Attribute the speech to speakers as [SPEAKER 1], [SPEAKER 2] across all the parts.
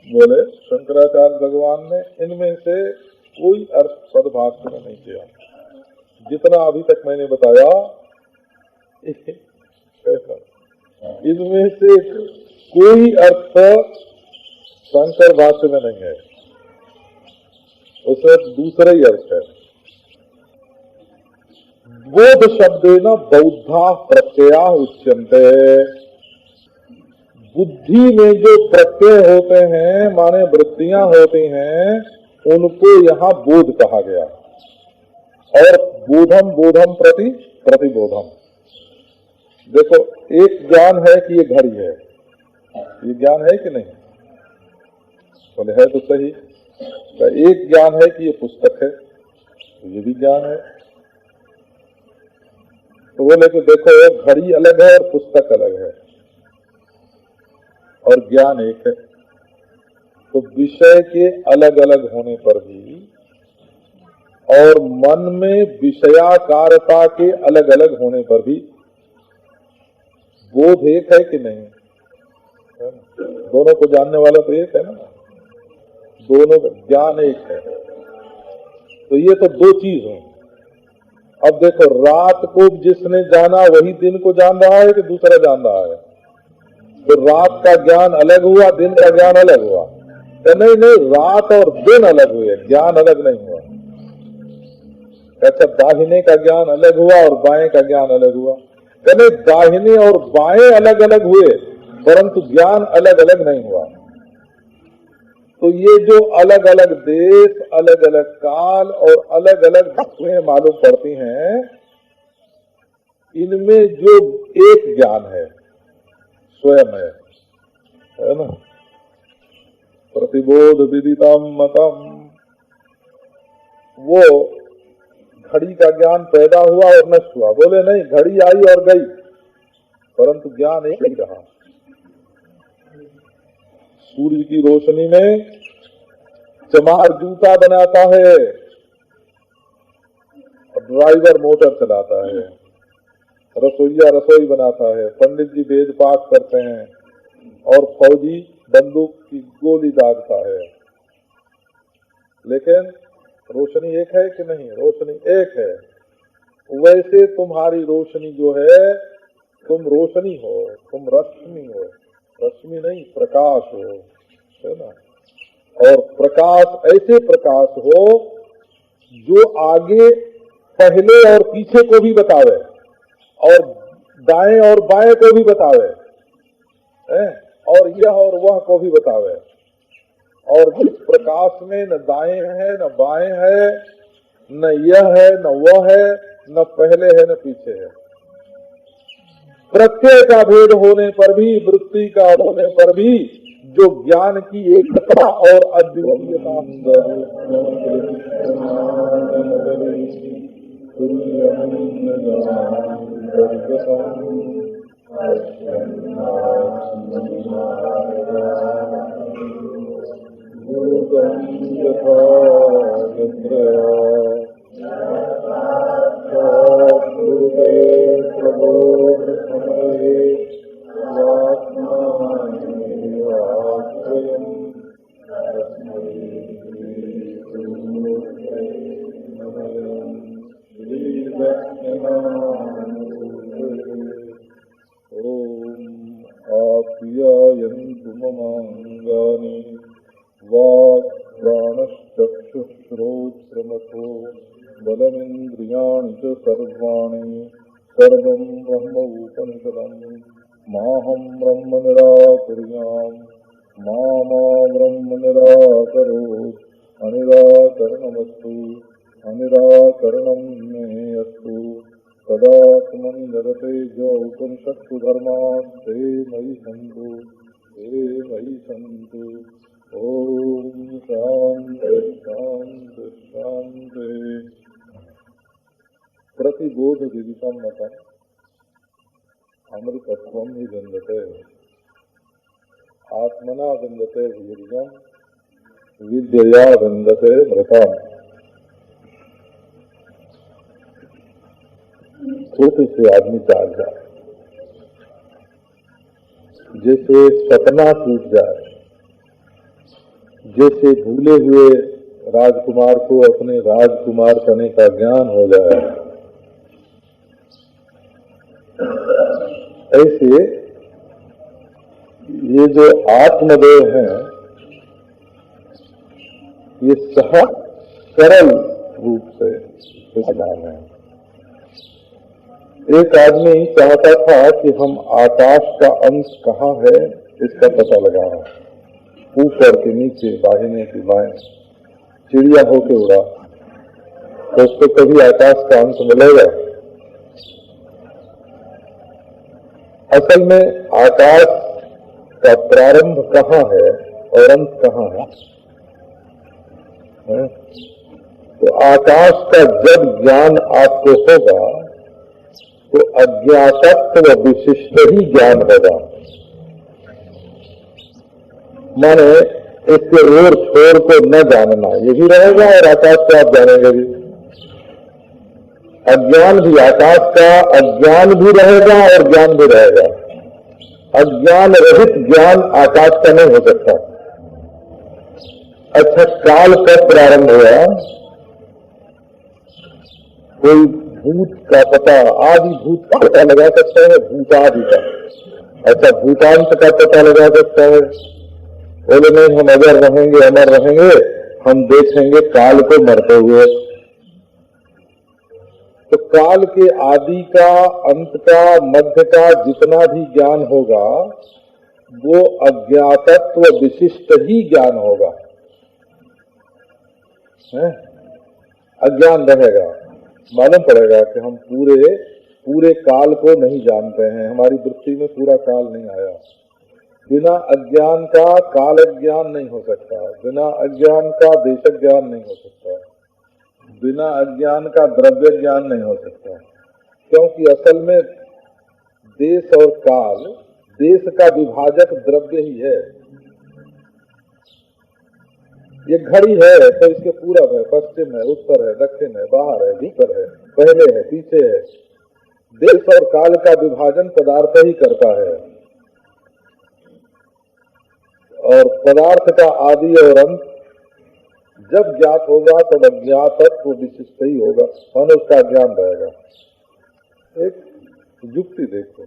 [SPEAKER 1] बोले शंकराचार्य भगवान ने इनमें से कोई अर्थ सद्भाष्य में नहीं किया। जितना अभी तक मैंने बताया इनमें से कोई अर्थ शंकर भाष्य में नहीं है, उसे दूसरा ही अर्थ है। बोध शब्देन बौद्धा प्रत्यया उच्यन्ते। बुद्धि में जो प्रत्यय होते हैं माने वृत्तियां होती हैं, उनको यहाँ बोध कहा गया। और बोधम बोधम प्रति प्रतिबोधम। देखो, एक ज्ञान है कि ये घड़ी है, ये ज्ञान है कि नहीं? बोले है तो सही। तो एक ज्ञान है कि ये पुस्तक है, तो ये भी ज्ञान है। तो बोले कि देखो, घड़ी अलग है और पुस्तक अलग है और ज्ञान एक है। तो विषय के अलग अलग होने पर भी और मन में विषयाकारता के अलग अलग होने पर भी बोध एक है कि नहीं? दोनों को जानने वाला तो एक है ना, दोनों का ज्ञान एक है। तो ये तो दो चीज है। अब देखो, रात को जिसने जाना वही दिन को जान रहा है कि दूसरा जान रहा है? तो रात का ज्ञान अलग हुआ, दिन का ज्ञान अलग हुआ? तो नहीं, रात और दिन अलग हुए, ज्ञान अलग नहीं हुआ। अच्छा, दाहिने का ज्ञान अलग हुआ और बाएं का ज्ञान अलग हुआ? तो नहीं, दाहिने और बाएं अलग अलग हुए परंतु ज्ञान अलग अलग नहीं हुआ। तो ये जो अलग अलग देश, अलग अलग काल और अलग अलग वस्तुएं मालूम पड़ती हैं, इनमें जो एक ज्ञान है स्वयं है ना। प्रतिबोध विदितम मतम, वो घड़ी का ज्ञान पैदा हुआ और नष्ट हुआ। बोले नहीं, घड़ी आई और गई परंतु ज्ञान एक ही रहा। सूर्य की रोशनी में चमार जूता बनाता है, ड्राइवर मोटर चलाता है, रसोईया रसोई बनाता है, पंडित जी वेद पाठ करते हैं और फौजी बंदूक की गोली दागता है। लेकिन रोशनी एक है कि नहीं? रोशनी एक है। वैसे तुम्हारी रोशनी जो है, तुम रोशनी हो, तुम रश्मि हो। रश्मि नहीं, प्रकाश हो, है ना। और प्रकाश ऐसे प्रकाश हो जो आगे पहले और पीछे को भी बतावे और दाएं और बाएं को भी बतावे, और यह और वह को भी बतावे। और जिस प्रकाश में न दाएं है न बाएं है, न यह है न वह है, न पहले है न पीछे है। प्रत्यय का भेद होने पर भी, वृत्ति का होने पर भी जो ज्ञान की एकता और अद्वितीयता, प्राणश्चक्षुश्रोत्रमथो बलमिन्द्रियाणि च सर्वाणि सर्वं ब्रह्मोपनिषदम् माहं ब्रह्म निराकुर्याम् मा ब्रह्म निराकरोत् अनिराकरणमस्तु अनिराकरणं मे अस्तु तदात्मनि निरते जो उपनिषत्सु धर्मास्ते मयि सन्तु ओम शांति शांति शांति। प्रतिबोध विदितम मतम अमृतत्वं हि विन्दते आत्मना विन्दते वीर्यं विद्यया विन्दते मृतम्। छोटे से आदमी जाग जाए, जैसे सपना टूट जाए, जैसे भूले हुए राजकुमार को अपने राजकुमार पने का ज्ञान हो जाए, ऐसे ये जो आत्मदेव हैं ये सहज सरल रूप से विद्यमान है। एक आदमी चाहता था कि हम आकाश का अंश कहाँ है इसका पता लगाना, ऊपर के नीचे, दाहिने की बाएं, चिड़िया होके उड़ा तो उसको कभी आकाश का अंश मिलेगा? असल में आकाश का प्रारंभ कहाँ है और अंत कहाँ है? तो आकाश का जब ज्ञान आपको होगा तो अज्ञातत्व विशिष्ट ही ज्ञान होगा। माने इसके ओर छोर को न जानना ये भी रहेगा और आकाश को आप जानेंगे भी। अज्ञान भी आकाश का अज्ञान भी रहेगा और ज्ञान भी रहेगा। अज्ञान रहित ज्ञान आकाश का नहीं हो सकता। अच्छा, काल कब प्रारंभ हुआ? कोई भूत का पता, आदि भूत का पता लगा सकता है, भूतादि का। अच्छा, भूतांत का पता लगा सकता है? बोले नहीं, हम अगर रहेंगे अमर रहेंगे, हम देखेंगे काल को मरते हुए। तो काल के आदि का, अंत का, मध्य का जितना भी ज्ञान होगा वो अज्ञातत्व विशिष्ट ही ज्ञान होगा। अज्ञान रहेगा, मालूम पड़ेगा कि हम पूरे काल को नहीं जानते हैं, हमारी दृष्टि में पूरा काल नहीं आया। बिना अज्ञान का काल ज्ञान नहीं हो सकता, बिना अज्ञान का देश ज्ञान नहीं हो सकता, बिना अज्ञान का द्रव्य ज्ञान नहीं हो सकता। क्योंकि असल में देश और काल, देश का विभाजक द्रव्य ही है। ये घड़ी है तो इसके पूरब है, पश्चिम है, उत्तर है, दक्षिण है, बाहर है, भीतर है, पहले है, पीछे है। देश और काल का विभाजन पदार्थ ही करता है और पदार्थ का आदि और अंत जब ज्ञात होगा तब अज्ञातत्व विशिष्ट ही होगा और उसका ज्ञान रहेगा। एक युक्ति देखो,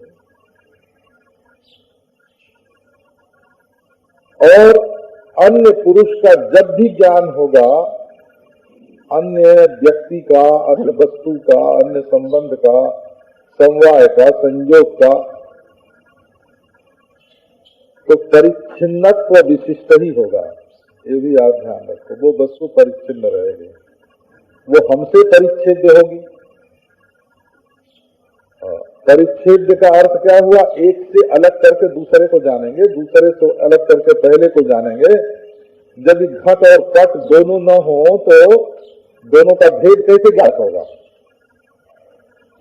[SPEAKER 1] और अन्य पुरुष का जब भी ज्ञान होगा, अन्य व्यक्ति का, अन्य वस्तु का, अन्य संबंध का, समवाय का, संयोग का, तो परिच्छिन्नत्व विशिष्ट ही होगा। ये भी आप ध्यान रखो, वो वस्तु परिच्छिन्न रहेगी, वो हमसे परिच्छेद्य होगी। परिच्छेद्य का अर्थ क्या हुआ? एक से अलग करके दूसरे को जानेंगे, दूसरे से अलग करके पहले को जानेंगे। जब घट और पट दोनों न हो तो दोनों का भेद कैसे ज्ञात होगा?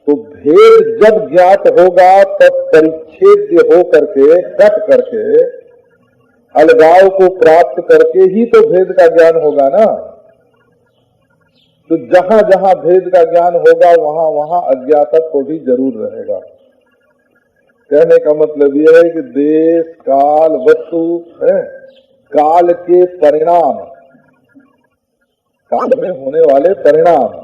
[SPEAKER 1] तो भेद जब ज्ञात होगा तब परिच्छेद्य हो करके, कट करके, अलगाव को प्राप्त करके ही तो भेद का ज्ञान होगा ना। तो जहां जहां भेद का ज्ञान होगा वहां वहां अज्ञातत्व भी जरूर रहेगा। कहने का मतलब यह है कि देश, काल, वस्तु है, काल के परिणाम, काल में होने वाले परिणाम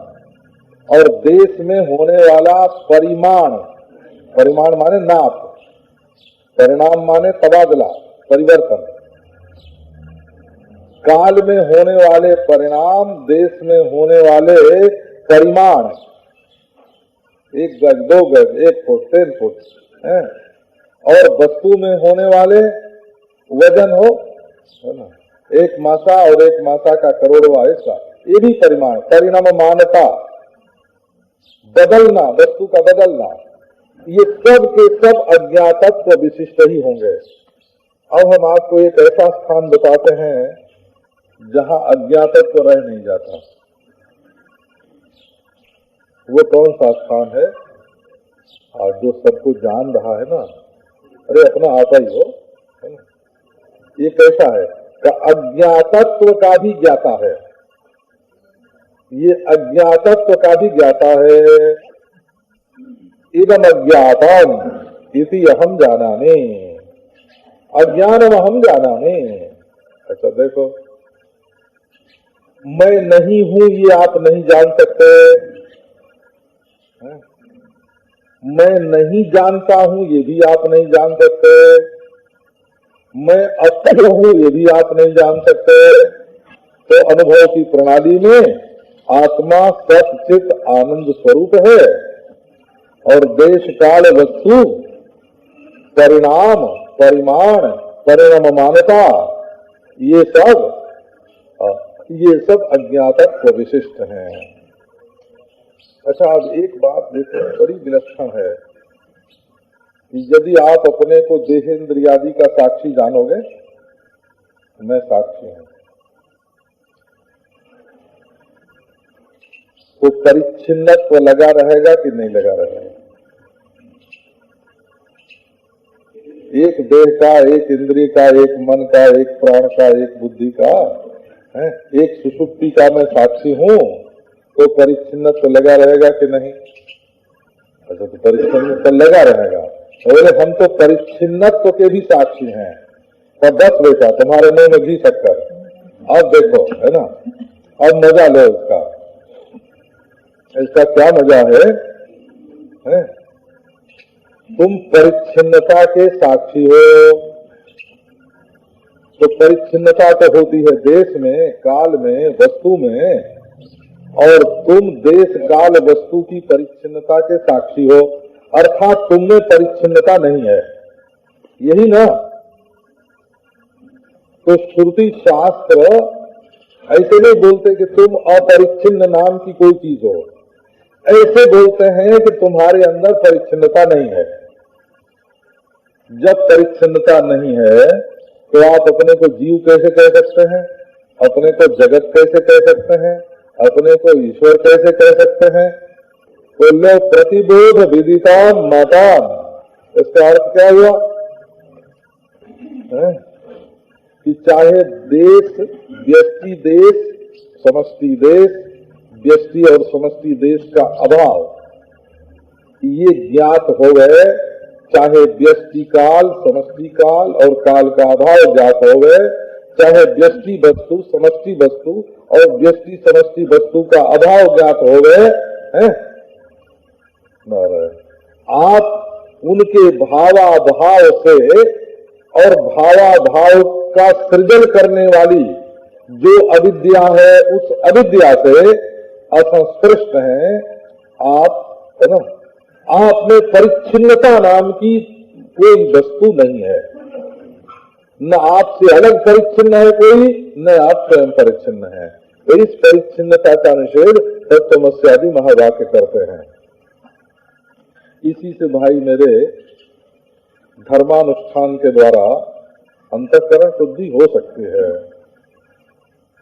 [SPEAKER 1] और देश में होने वाला परिमाण, परिमाण माने नाप, परिणाम माने तबादला, परिवर्तन। काल में होने वाले परिणाम, देश में होने वाले परिमाण, 1 गज, 2 गज, 1 फुट, 3 फुट है, और वस्तु में होने वाले वजन हो, है ना, 1 मासा और 1 मासा का करोड़वा हिस्सा, ये भी परिमाण, परिणाम मानता, बदलना, वस्तु का बदलना, ये सब के सब अज्ञातत्व विशिष्ट ही होंगे। अब हम आपको एक ऐसा स्थान बताते हैं जहां अज्ञातत्व रह नहीं जाता। वो कौन सा स्थान है? और जो सबको जान रहा है ना, अरे अपना आता ही हो, है ना? ये कैसा है? अज्ञातत्व का भी ज्ञाता है, ये अज्ञातत्व का भी ज्ञाता है। इदम अज्ञातम इति अहम जानामि, अज्ञानम अहम जानामि। अच्छा देखो, मैं नहीं हूं ये आप नहीं जान सकते, मैं नहीं जानता हूं ये भी आप नहीं जान सकते, मैं अक्षर हूं ये भी आप नहीं जान सकते। तो अनुभव की प्रणाली में आत्मा सत चित आनंद स्वरूप है और देश काल वस्तु परिणाम परिमाण परिणाम मानता ये सब अज्ञातत्व विशिष्ट हैं। अच्छा, अब एक बात देखो बड़ी विलक्षण है, यदि आप अपने को देहेंद्रियादि का साक्षी जानोगे, मैं साक्षी हूं, तो परिच्छिन्नत्व लगा रहेगा कि नहीं लगा रहेगा? एक देह का, एक इंद्रिय का, एक मन का, एक प्राण का, एक बुद्धि का, एक सुषुप्ति का मैं साक्षी हूं, तो परिच्छिन्नत्व लगा रहेगा कि नहीं? अच्छा, तो परिच्छिन्नत्व लगा रहेगा। बोले हम तो परिच्छिन्नत्व के भी साक्षी हैं। तो बस बेटा तुम्हारे मुंह में घी शक्कर, अब देखो, है ना, अब मजा लो इसका क्या मजा है? तुम परिच्छिन्नता के साक्षी हो, तो परिच्छिन्नता तो होती है देश में, काल में, वस्तु में, और तुम देश काल वस्तु की परिच्छिन्नता के साक्षी हो, अर्थात तुम में परिच्छिन्नता नहीं है, यही ना? तो श्रुति शास्त्र ऐसे नहीं बोलते कि तुम अपरिच्छिन्न नाम की कोई चीज हो, ऐसे बोलते हैं कि तुम्हारे अंदर परिच्छिन्नता नहीं है। जब परिच्छिन्नता नहीं है तो आप अपने को जीव कैसे कह सकते हैं, अपने को जगत कैसे कह सकते हैं, अपने को ईश्वर कैसे कह सकते हैं? बोले प्रतिबोध विदिता माता, इसका अर्थ क्या हुआ? कि चाहे देश व्यष्टि देश समष्टि देश, व्यष्टि और समष्टि देश का अभाव ये ज्ञात हो गए, चाहे व्यष्टि काल समष्टि काल और काल का अभाव ज्ञात हो गए, चाहे व्यष्टि वस्तु समष्टि वस्तु और व्यष्टि समष्टि वस्तु का अभाव ज्ञात हो गए हैं, आप उनके भावाभाव से और भावाभाव का सृजन करने वाली जो अविद्या है उस अविद्या से असंस्पृष्ट हैं आप, है ना? आप में परिच्छिन्नता नाम की कोई वस्तु नहीं है, न आपसे अलग परिच्छिन्न है कोई, न आप स्वयं परिच्छिन्न है। तो इस परिच्छिन्नता का निषेध तत्वमस्यादि महावाक्य करते हैं। इसी से भाई मेरे धर्मानुष्ठान के द्वारा अंतःकरण शुद्धि हो सकती है,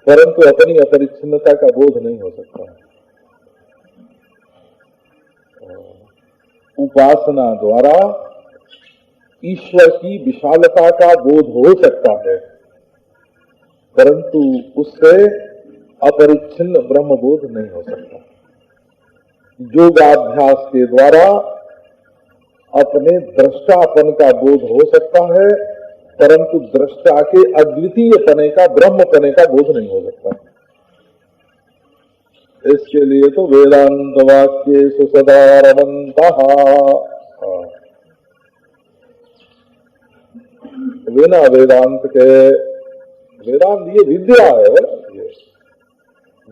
[SPEAKER 1] परंतु अपनी अपरिच्छिन्नता का बोध नहीं हो सकता। उपासना द्वारा ईश्वर की विशालता का बोध हो सकता है, परंतु उससे अपरिच्छिन्न ब्रह्म बोध नहीं हो सकता। योगाभ्यास के द्वारा अपने दृष्टापन का बोध हो सकता है, परंतु दृष्टा के अद्वितीय पने का, ब्रह्म पने का बोध नहीं हो सकता। इसके लिए तो वेदांत वाक्य सुसदा रमन्तः, बिना वेदांत के, वेदांत ये विद्या है, ये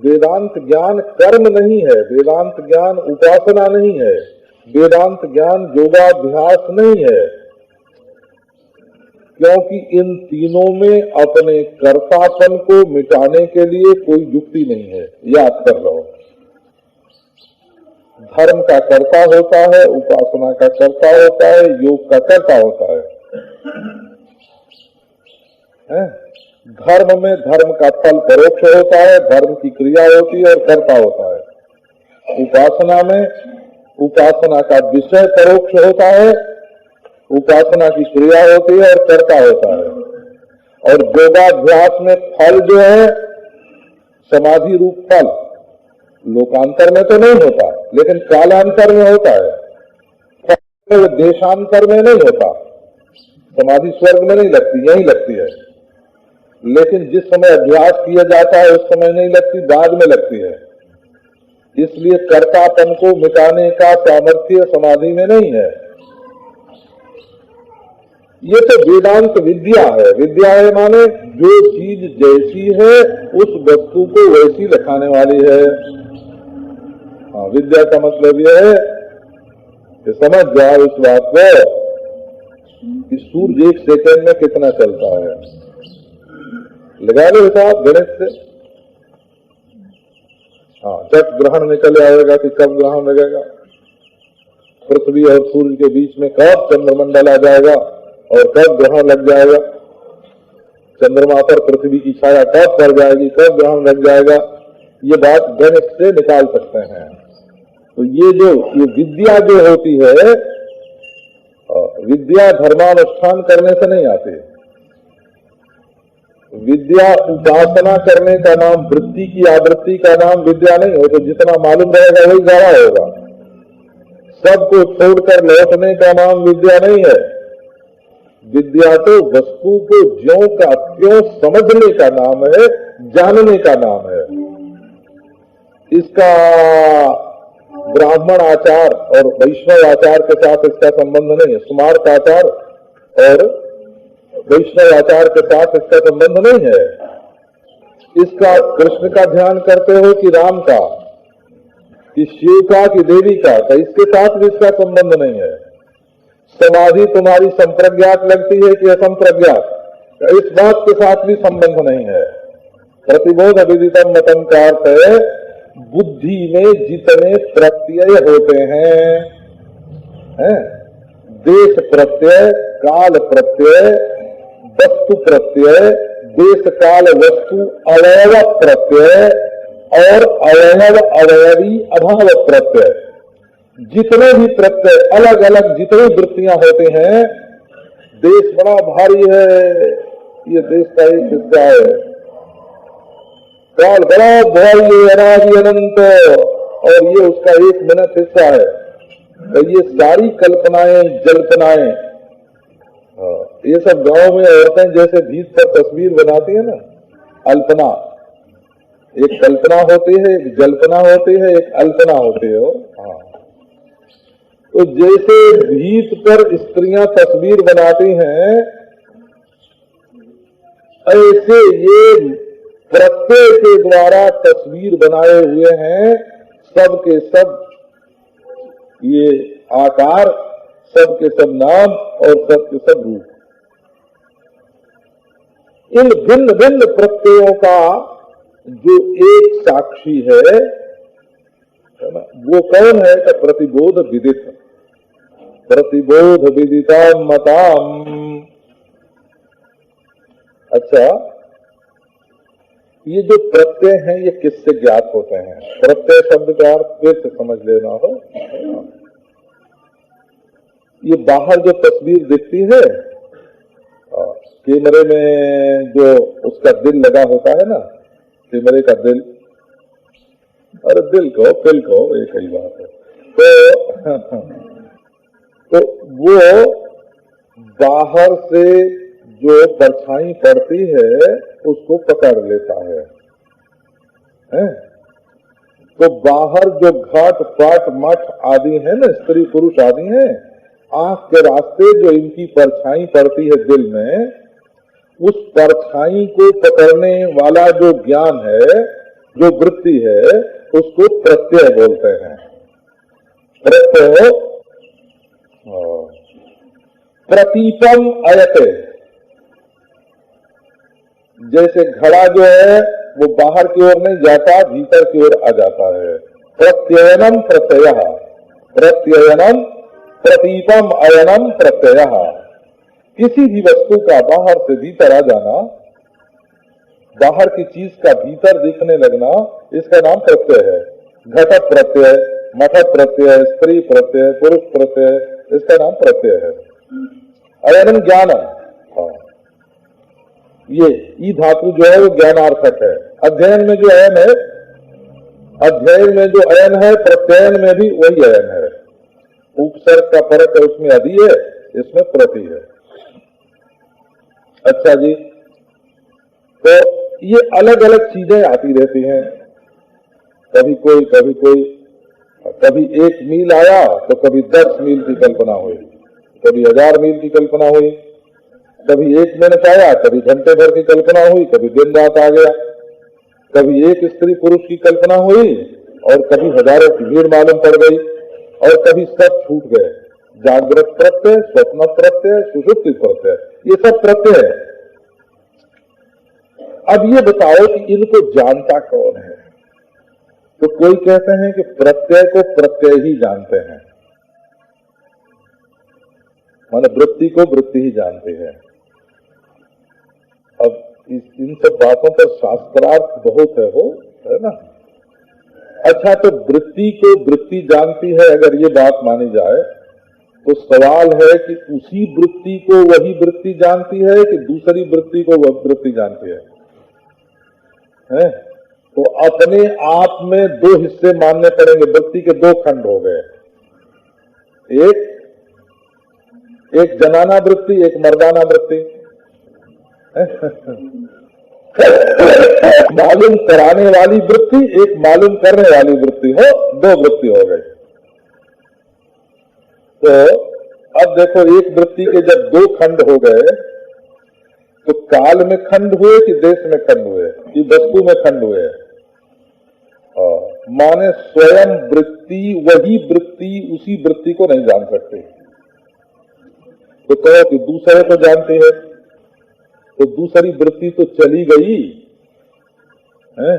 [SPEAKER 1] वेदांत ज्ञान कर्म नहीं है, वेदांत ज्ञान उपासना नहीं है, वेदांत ज्ञान योगाभ्यास नहीं है, क्योंकि इन तीनों में अपने कर्तापन को मिटाने के लिए कोई युक्ति नहीं है। याद कर लो, धर्म का कर्ता होता है, उपासना का कर्ता होता है, योग का कर्ता होता है? धर्म में धर्म का फल परोक्ष होता है, धर्म की क्रिया होती है और कर्ता होता है। उपासना में उपासना का विषय परोक्ष होता है, उपासना की क्रिया होती है और कर्ता होता है। और योगाभ्यास में फल जो है समाधि रूप फल लोकांतर में तो नहीं होता, लेकिन कालांतर में होता है, देशांतर में नहीं होता। समाधि स्वर्ग में नहीं लगती, यही लगती है। लेकिन जिस समय अभ्यास किया जाता है उस समय नहीं लगती, बाद में लगती है। इसलिए कर्तापन को मिटाने का सामर्थ्य समाधि में नहीं है। ये तो वेदांत विद्या है। विद्या है माने जो चीज जैसी है उस वस्तु को वैसी दिखाने वाली है। हाँ, विद्या का मतलब यह है कि समझ जाओ इस बात को कि सूर्य 1 सेकंड में कितना चलता है। लगा लो हिसाब गणित से। हाँ, जब ग्रहण निकल आएगा कि कब ग्रहण लगेगा, पृथ्वी और सूर्य के बीच में कब चंद्रमंडल आ जाएगा और कब ग्रहण लग जाएगा, चंद्रमा पर पृथ्वी की छाया कब पड़ जाएगी, कब ग्रहण लग जाएगा, ये बात गणित से निकाल सकते हैं। तो ये विद्या जो होती है, विद्या धर्मानुष्ठान करने से नहीं आती। विद्या उपासना करने का नाम, वृत्ति की आवृत्ति का नाम विद्या नहीं हो। तो जितना मालूम रहेगा वही गाढ़ा होगा। सबको छोड़कर लौटने का नाम विद्या नहीं है। विद्या तो वस्तु को ज्यों का त्यों समझने का नाम है, जानने का नाम है। इसका ब्राह्मण आचार और वैष्णव आचार के साथ इसका संबंध नहीं है। स्मार्त आचार और वैष्णव आचार के साथ इसका संबंध नहीं है। इसका कृष्ण का ध्यान करते हो कि राम का, कि शिव का, कि देवी का, तो इसके साथ भी इसका संबंध नहीं है। समाधि तुम्हारी संप्रज्ञात लगती है कि असंप्रज्ञात, तो इस बात के साथ भी संबंध नहीं है। प्रतिबोध विदितम मतम का अर्थ है बुद्धि में जितने प्रत्यय होते हैं, देश प्रत्यय, काल प्रत्यय, वस्तु प्रत्यय, देश काल वस्तु अवयव प्रत्यय और अवयव अवयवी अभाव प्रत्यय, जितने भी प्रत्यय अलग अलग जितनी वृत्तियां होते हैं। देश बड़ा भारी है, ये देश का एक हिस्सा है। काल बड़ा भारी है, अनादि अनंत, और ये उसका 1 मिनट हिस्सा है। तो ये सारी कल्पनाएं, जल्पनाएं, ये सब गांव में औरतें जैसे भीत पर तस्वीर बनाती है ना, अल्पना, एक कल्पना होती है, एक जल्पना होती है, एक अल्पना होती है। हाँ, तो जैसे भीत पर स्त्रियां तस्वीर बनाती हैं, ऐसे ये प्रत्यय के द्वारा तस्वीर बनाए हुए हैं। सब के सब ये आकार, सब के सब नाम और सब के सब रूप। इन भिन्न भिन्न प्रत्ययों का जो एक साक्षी है ना, वो कौन है? का प्रतिबोध विदित, प्रतिबोध विदिताम मताम। अच्छा, ये जो प्रत्यय हैं ये किससे ज्ञात होते हैं? प्रत्यय शब्द का अर्थ फिर से समझ लेना हो। ये बाहर जो तस्वीर दिखती है, कैमरे में जो उसका दिल लगा होता है ना, कैमरे का दिल, अरे दिल को फिल को एक ही बात है। तो वो बाहर से जो परछाई पड़ती है उसको पकड़ लेता है। तो बाहर जो घाट पाट मठ आदि है ना, स्त्री पुरुष आदि हैं, आंख के रास्ते जो इनकी परछाई पड़ती है दिल में, उस परछाई को पकड़ने वाला जो ज्ञान है, जो वृत्ति है, उसको प्रत्यय बोलते हैं। प्रत्यय प्रतीपम अयते, जैसे घड़ा जो है वो बाहर की ओर नहीं जाता, भीतर की ओर आ जाता है। प्रत्ययनम प्रत्यय, प्रत्ययनम प्रतीपम अयनम प्रत्यय। किसी भी वस्तु का बाहर से भीतर आ जाना, बाहर की चीज का भीतर दिखने लगना, इसका नाम प्रत्यय है। घटक प्रत्यय, मठ प्रत्यय, स्त्री प्रत्यय, पुरुष प्रत्यय, इसका नाम प्रत्यय है। अयनम ज्ञानम, ये ई धातु जो है वो ज्ञानार्थक है। अध्ययन में जो अयन है, अध्ययन में जो अयन है, प्रत्ययन में भी वही अयन है। उपसर्ग का फर्क है, उसमें अधि है, इसमें प्रति है। अच्छा जी, तो ये अलग अलग चीजें आती रहती हैं, कभी कोई कभी 1 मील आया तो कभी 10 मील की कल्पना हुई, कभी 1000 मील की कल्पना हुई, कभी 1 मिनट आया, कभी घंटे भर की कल्पना हुई, कभी दिन रात आ गया, कभी एक स्त्री पुरुष की कल्पना हुई और कभी हजारों की भीड़ मालूम पड़ गई, और कभी सब छूट गए। जागृत प्रत्यय, स्वप्न प्रत्यय, सुषुप्ति प्रत्यय, ये सब प्रत्यय है। अब ये बताओ कि इनको जानता कौन है? तो कोई कहते हैं कि प्रत्यय को प्रत्यय ही जानते हैं, माने वृत्ति को वृत्ति ही जानते हैं। अब इन सब बातों पर शास्त्रार्थ बहुत है ना। अच्छा, तो वृत्ति को वृत्ति जानती है, अगर ये बात मानी जाए तो सवाल है कि उसी वृत्ति को वही वृत्ति जानती है कि दूसरी वृत्ति को वह वृत्ति जानती है? तो अपने आप में 2 हिस्से मानने पड़ेंगे। वृत्ति के 2 खंड हो गए, एक जनाना वृत्ति, एक मर्दाना वृत्ति। मालूम कराने वाली वृत्ति, एक मालूम करने वाली वृत्ति हो, 2 वृत्ति हो गई। तो अब देखो, एक वृत्ति के जब 2 खंड हो गए तो काल में खंड हुए कि देश में खंड हुए कि वस्तु में खंड हुए? माने स्वयं वृत्ति, वही वृत्ति उसी वृत्ति को नहीं जान सकते। तो कहो कि दूसरे को जानते हैं, तो दूसरी वृत्ति तो चली गई है,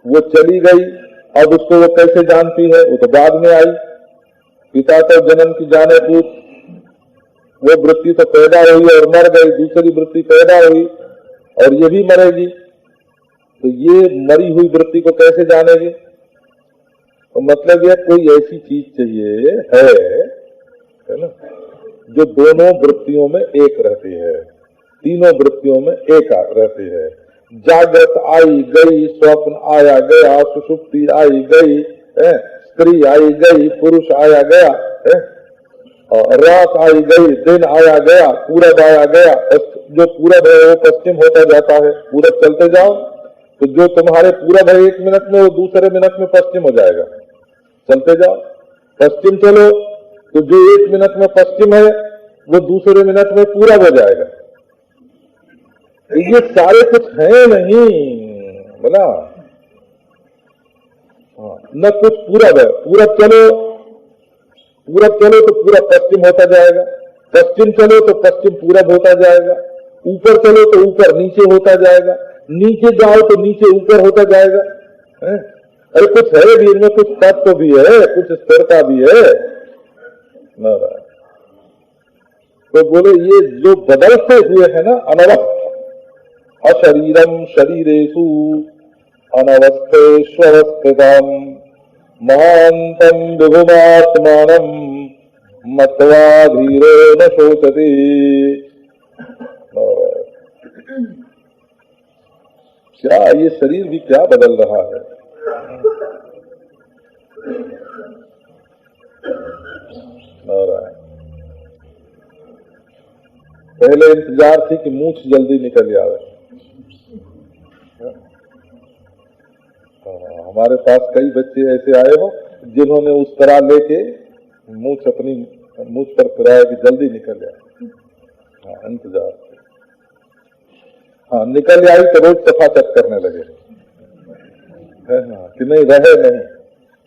[SPEAKER 1] वो चली गई, अब उसको वो कैसे जानती है? वो तो बाद में आई। पिता तो जन्म की जाने पूछ, वो वृत्ति तो पैदा हुई और मर गई, दूसरी वृत्ति पैदा हुई और ये भी मरेगी, तो ये मरी हुई वृत्ति को कैसे जानेगी? तो मतलब ये कोई ऐसी चीज चाहिए है ना, जो दोनों वृत्तियों में एक रहती है, तीनों वृत्तियों में एक रहती है। जागृत आई गई, स्वप्न आया गया, सुषुप्ति आई गई, स्त्री आई गई, पुरुष आया गया, रात आई गई, दिन आया गया, पूरब आया गया। जो पूरब है वो पश्चिम होता जाता है, पूरब चलते जाओ तो जो तुम्हारे पूरब है 1 मिनट में वो दूसरे मिनट में पश्चिम हो जाएगा, चलते जाओ। पश्चिम चलो तो जो 1 मिनट में पश्चिम है वो दूसरे मिनट में पूरब हो जाएगा। ये सारे कुछ है नहीं बोला, न कुछ पूरब है। पूरब चलो तो पूरा पश्चिम होता जाएगा, पश्चिम चलो तो पश्चिम पूरब होता जाएगा, ऊपर चलो तो ऊपर नीचे होता जाएगा, नीचे जाओ तो नीचे ऊपर होता जाएगा। अरे कुछ है भी इनमें, कुछ तत्व भी है, कुछ स्थिरता भी है। तो बोले ये जो बदलते हुए है ना, अनवस्थ अशरीरम शरीरेषु अनवस्थेष्वस्थितम् महान्तम विभुमात्मानम मत्वा धीरो न शोचति। क्या ये शरीर भी क्या बदल रहा है? पहले इंतजार थी कि मूछ जल्दी निकल जाए। हमारे पास कई बच्चे ऐसे आए हो जिन्होंने उस तरह लेके मूछ अपनी मूछ पर फिराया कि जल्दी निकल जाए। इंतजार, निकल आई तो रोज सफा चट करने लगे है ना, कि नहीं रहे नहीं।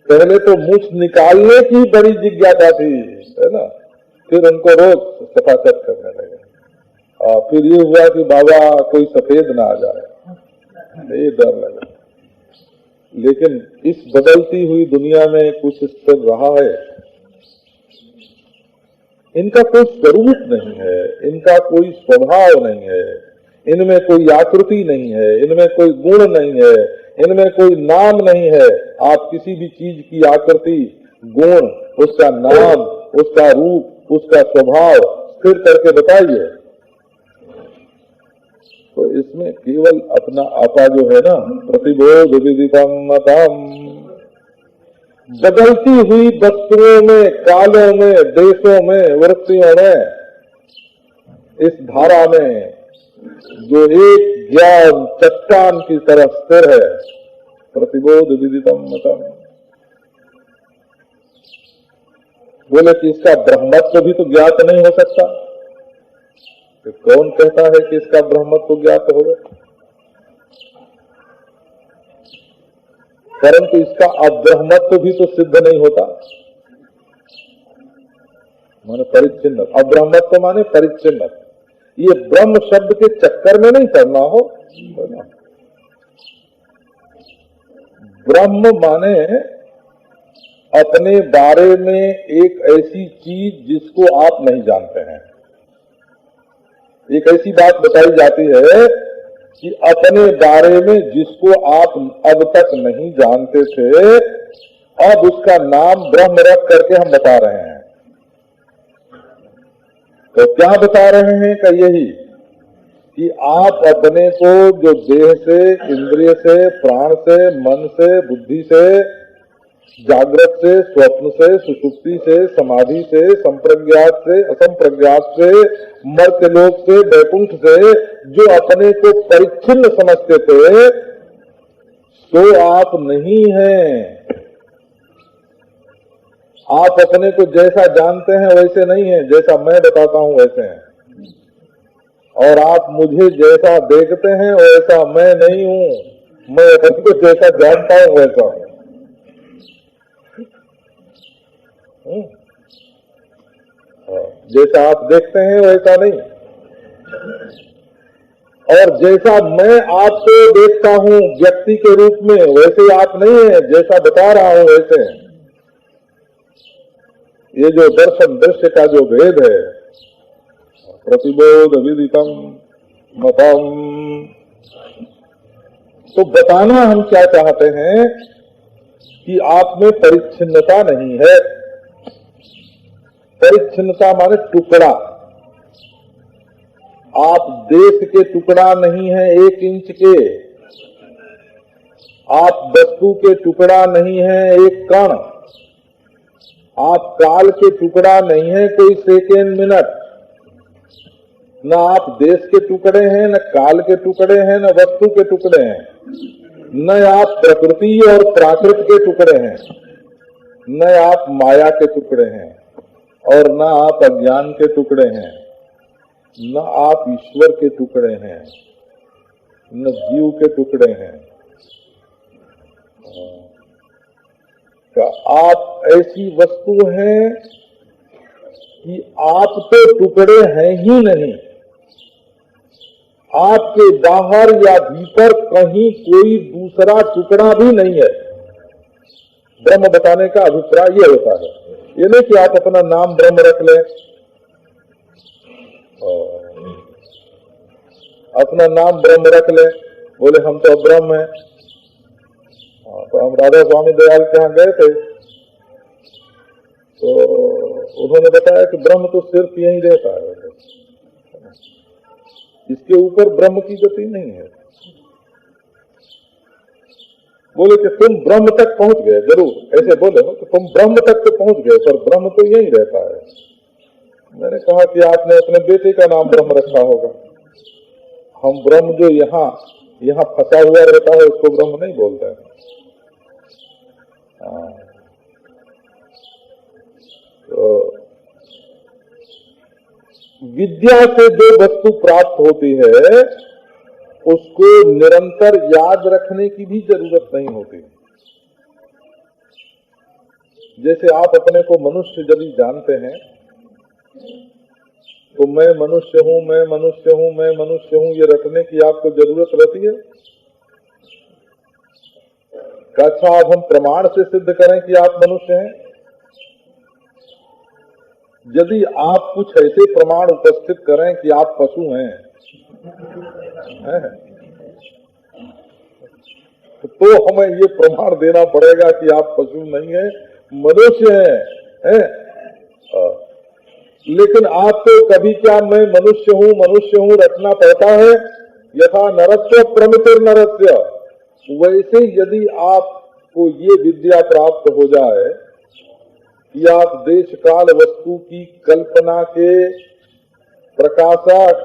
[SPEAKER 1] पहले तो मूछ निकालने की बड़ी जिज्ञासा थी है ना, फिर उनको रोज सफा चट करने लगे। फिर ये हुआ कि बाबा कोई सफेद ना आ जाए, ये डर लगा। लेकिन इस बदलती हुई दुनिया में कुछ स्थिर रहा है। इनका कोई स्वरूप नहीं है, इनका कोई स्वभाव नहीं है, इनमें कोई आकृति नहीं है, इनमें कोई गुण नहीं है, इनमें कोई नाम नहीं है। आप किसी भी चीज की आकृति, गुण, उसका नाम, उसका रूप, उसका स्वभाव स्थिर करके बताइए। तो इसमें केवल अपना आपा जो है ना, प्रतिबोध विदितम मतम, बदलती हुई वस्तुओं में, कालों में, देशों में, वृत्तियों में, इस धारा में जो एक ज्ञान चट्टान की तरह स्थिर है। प्रतिबोध विदितम मतम। बोले कि इसका ब्रह्मत्व भी तो ज्ञात नहीं हो सकता। तो कौन कहता है कि इसका ब्रह्मत्व ज्ञात होगा? परंतु इसका अब्रह्मत्व भी तो सिद्ध नहीं होता। माने परिच्छिन्न, अब्रह्मत्व माने परिच्छिन्न। ये ब्रह्म शब्द के चक्कर में नहीं पड़ना हो। ब्रह्म माने अपने बारे में एक ऐसी चीज जिसको आप नहीं जानते हैं। एक ऐसी बात बताई जाती है कि अपने बारे में जिसको आप अब तक नहीं जानते थे, अब उसका नाम ब्रह्म रख करके हम बता रहे हैं। तो क्या बता रहे हैं का यही कि आप अपने को जो देह से, इंद्रिय से, प्राण से, मन से, बुद्धि से, जागृत से, स्वप्न से, सुषुप्ति से, समाधि से, संप्रज्ञात से, असंप्रज्ञात से, मर्त्यलोक से, वैकुंठ से जो अपने को परिच्छिन्न समझते थे, तो आप नहीं हैं। आप अपने को जैसा जानते हैं वैसे नहीं है, जैसा मैं बताता हूं वैसे हैं। और आप मुझे जैसा देखते हैं वैसा मैं नहीं हूं। मैं अपने को जैसा जानता हूं वैसा हूं। जैसा आप देखते हैं वैसा नहीं। और जैसा मैं आपको देखता हूं व्यक्ति के रूप में, वैसे आप नहीं है। जैसा बता रहा हूं वैसे हैं। ये जो दर्शन दृश्य का जो भेद है, प्रतिबोध विदितम मतम, तो बताना हम क्या चाहते हैं कि आप में परिच्छिन्नता नहीं है। परिच्छिन्नता माने टुकड़ा। आप देश के टुकड़ा नहीं है 1 इंच के। आप वस्तु के टुकड़ा नहीं है 1 कण। आप काल के टुकड़ा नहीं है कोई सेकेंड मिनट। न आप देश के टुकड़े हैं, न काल के टुकड़े हैं, न वस्तु के टुकड़े हैं। न आप प्रकृति और प्राकृत के टुकड़े हैं, न आप माया के टुकड़े हैं, और न आप अज्ञान के टुकड़े हैं, न आप ईश्वर के टुकड़े हैं, न जीव के टुकड़े हैं। आप ऐसी वस्तु हैं कि आप तो टुकड़े हैं ही नहीं। आपके बाहर या भीतर कहीं कोई दूसरा टुकड़ा भी नहीं है। ब्रह्म बताने का अभिप्राय ये होता है। ये नहीं कि आप अपना नाम ब्रह्म रख लें, अपना नाम ब्रह्म रख लें, बोले हम तो ब्रह्म हैं। तो हम राधा स्वामी दयाल के यहाँ गए थे, तो उन्होंने बताया कि ब्रह्म तो सिर्फ यहीं रहता है, इसके ऊपर ब्रह्म की गति नहीं है। बोले कि तुम ब्रह्म तक पहुंच गए, जरूर ऐसे बोले हो कि तुम ब्रह्म तक तो पहुंच गए, पर ब्रह्म तो यहीं रहता है। मैंने कहा कि आपने अपने बेटे का नाम ब्रह्म रखा होगा। हम ब्रह्म जो यहाँ फंसा हुआ रहता है उसको ब्रह्म नहीं बोलते हैं। तो विद्या से जो वस्तु प्राप्त होती है उसको निरंतर याद रखने की भी जरूरत नहीं होती। जैसे आप अपने को मनुष्य यदि जानते हैं तो मैं मनुष्य हूं, मैं मनुष्य हूं, मैं मनुष्य हूं, ये रखने की आपको जरूरत रहती है। अच्छा, अब हम प्रमाण से सिद्ध करें कि आप मनुष्य हैं। यदि आप कुछ ऐसे प्रमाण उपस्थित करें कि आप पशु हैं, तो हमें ये प्रमाण देना पड़ेगा कि आप पशु नहीं है, मनुष्य हैं। लेकिन आपको कभी क्या मैं मनुष्य हूँ रखना पड़ता है। यथा नरस्य प्रमितिर नरस्य, वैसे यदि आपको ये विद्या प्राप्त हो जाए कि आप देश काल वस्तु की कल्पना के प्रकाशक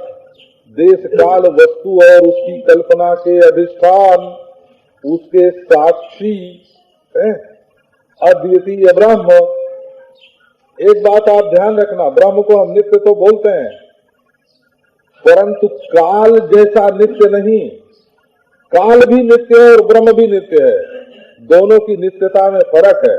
[SPEAKER 1] देश काल वस्तु और उसकी कल्पना के अधिष्ठान, उसके साक्षी है अद्वितीय ब्रह्म। एक बात आप ध्यान रखना, ब्रह्म को हम नित्य तो बोलते हैं, परंतु काल जैसा नित्य नहीं। काल भी नित्य है और ब्रह्म भी नित्य है, दोनों की नित्यता में फर्क है।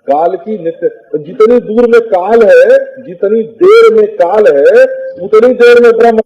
[SPEAKER 1] काल की नित्य, जितनी दूर में काल है, जितनी देर में काल है, उतनी देर में ब्रह्म